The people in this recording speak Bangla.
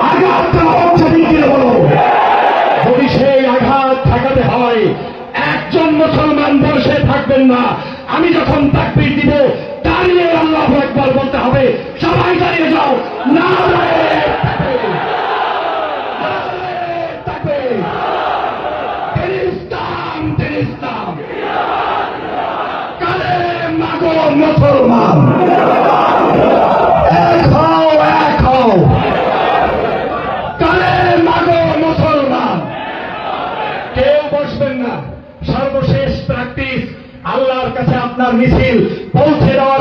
আঘাতটা হচ্ছে দিকে বলো। যদি সেই আঘাত ঠেকাতে হয়, একজন মুসলমান বসে থাকবেন না। আমি যখন তাকবীর দিব, দাঁড়িয়ে আল্লাহু আকবার বলতে হবে। সবাই দাঁড়িয়ে যাও। নারে তাকবীর, নারে তাকবীর। ইসলাম, ইসলাম। কালেমা গো মুসলমান, এক হও, এক হও। কালেমা গো মুসলমান। কেউ বসবেন না। সর্বশেষ প্র্যাকটিস, আল্লাহর কাছে আপনার মিছিল পৌঁছে দেওয়ার